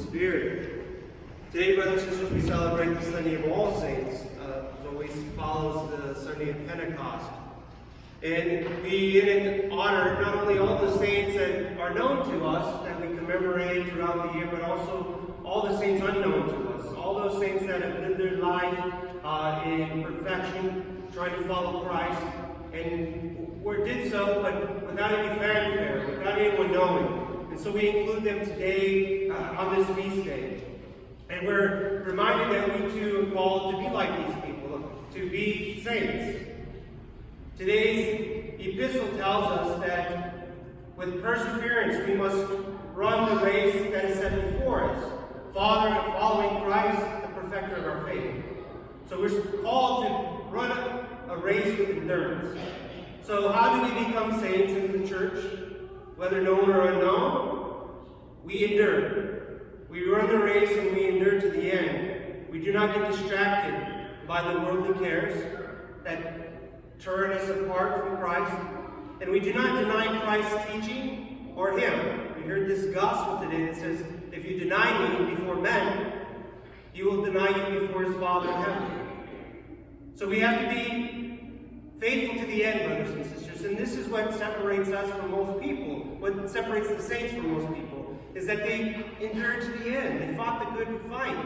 Spirit. Today, brothers and sisters, we celebrate the Sunday of All Saints. It always follows the Sunday of Pentecost. And we honor not only all the saints that are known to us, that we commemorate throughout the year, but also all the saints unknown to us. All those saints that have lived their life in perfection, trying to follow Christ, and did so, but without any fanfare, without anyone knowing. And so we include them today on this feast day. And we're reminded that we too are called to be like these people, to be saints. Today's epistle tells us that with perseverance we must run the race that is set before us, following Christ, the perfecter of our faith. So we're called to run a race with endurance. So how do we become saints in the church? Whether known or unknown, we endure. We run the race and we endure to the end. We do not get distracted by the worldly cares that turn us apart from Christ. And we do not deny Christ's teaching or Him. We heard this gospel today that says, if you deny me before men, He will deny you before His Father in heaven. So we have to be faithful to the end, brothers and sisters. And this is what separates us from most people. What separates the saints from most people is that they endured to the end. They fought the good fight.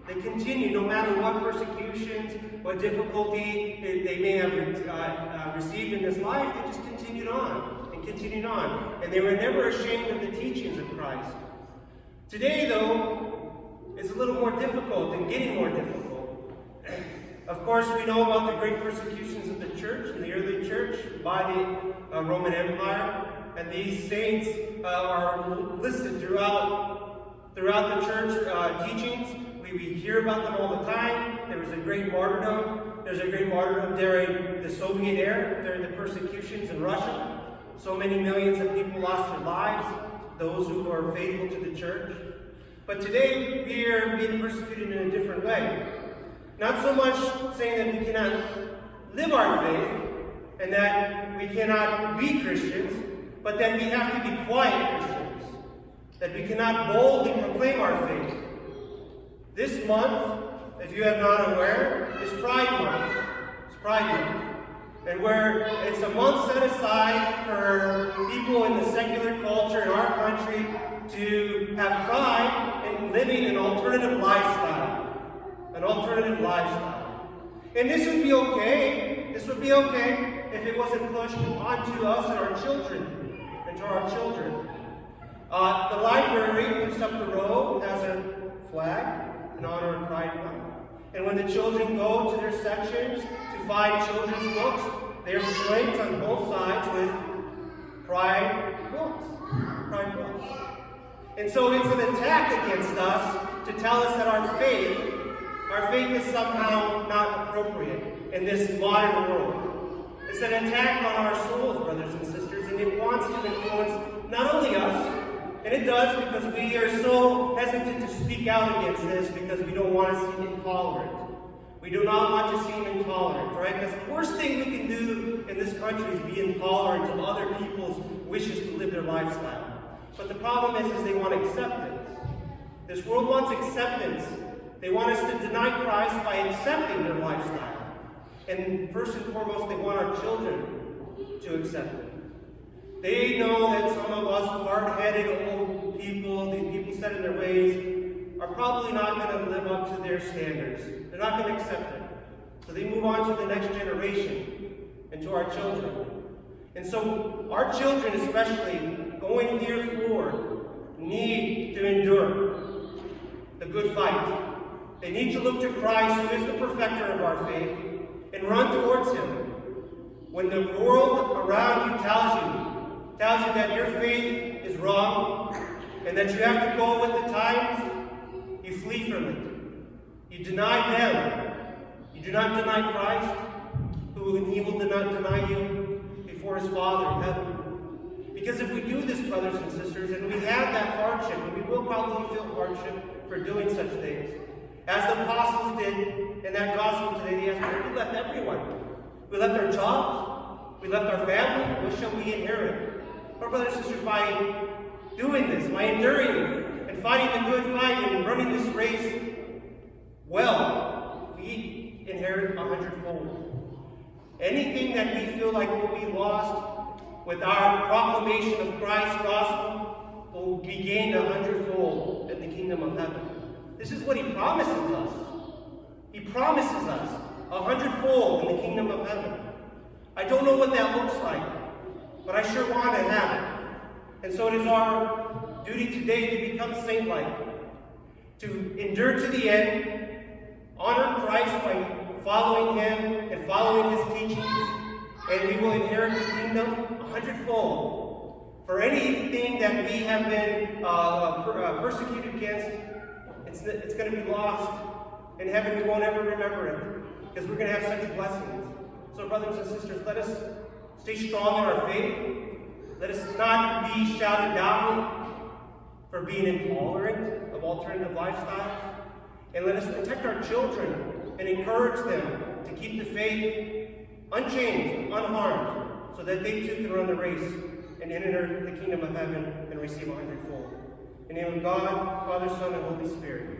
They continue, no matter what persecutions, what difficulty they may have received in this life, they just continued on and continued on. And they were never ashamed of the teachings of Christ. Today, though, it's a little more difficult and getting more difficult. Of course, we know about the great persecutions of the church, in the early church, by the Roman Empire. And these saints are listed throughout the church teachings. We hear about them all the time. There was a great martyrdom. There's a great martyrdom during the Soviet era, during the persecutions in Russia. So many millions of people lost their lives, those who were faithful to the church. But today, we are being persecuted in a different way. Not so much saying that we cannot live our faith and that we cannot be Christians, but that we have to be quiet Christians. That we cannot boldly proclaim our faith. This month, if you are not aware, is Pride Month. It's Pride Month. And where it's a month set aside for people in the secular culture in our country to have pride in living an alternative lifestyle. An alternative lifestyle. And this would be okay. This would be okay if it wasn't pushed onto us and our children. And to our children. The library just up the road has a flag in honor of Pride Month. And when the children go to their sections to find children's books, they are flanked on both sides with Pride books. Pride books. And so it's an attack against us to tell us that our faith is somehow not appropriate in this modern world. It's an attack on our souls, brothers and sisters, and it wants to influence not only us, and it does because we are so hesitant to speak out against this because we don't want to seem intolerant. We do not want to seem intolerant, right? Because the worst thing we can do in this country is be intolerant of other people's wishes to live their lifestyle. But the problem is they want acceptance. This world wants acceptance. They want us to deny Christ by accepting their lifestyle. And first and foremost, they want our children to accept it. They know that some of us hard-headed old people, these people set in their ways, are probably not going to live up to their standards. They're not going to accept it. So they move on to the next generation and to our children. And so our children especially, going here forward, need to endure the good fight. They need to look to Christ, who is the perfecter of our faith, and run towards Him. When the world around you tells you that your faith is wrong, and that you have to go with the times, you flee from it. You deny them. You do not deny Christ, and He will not deny you before His Father in heaven. Because if we do this, brothers and sisters, and we have that hardship, and we will probably feel hardship for doing such things, as the apostles did in that gospel today, we left everyone. We left our jobs. We left our family. What shall we inherit? Our brothers and sisters, by doing this, by enduring and and fighting the good fight and running this race well, we inherit 100-fold. Anything that we feel like will be lost with our proclamation of Christ's gospel will be gained 100-fold in the kingdom of heaven. This is what he promises us. He promises us 100-fold in the kingdom of heaven. I don't know what that looks like, but I sure want to have it. And so it is our duty today to become saint-like, to endure to the end, honor Christ by following him and following his teachings, and we will inherit the kingdom 100-fold. For anything that we have been persecuted against, it's going to be lost. In heaven, we won't ever remember it, because we're going to have such blessings. So, brothers and sisters, let us stay strong in our faith. Let us not be shouted down for being intolerant of alternative lifestyles. And let us protect our children and encourage them to keep the faith unchanged, unharmed, so that they too can run the race and enter the kingdom of heaven and receive 100-fold. In the name of God, Father, Son, and Holy Spirit.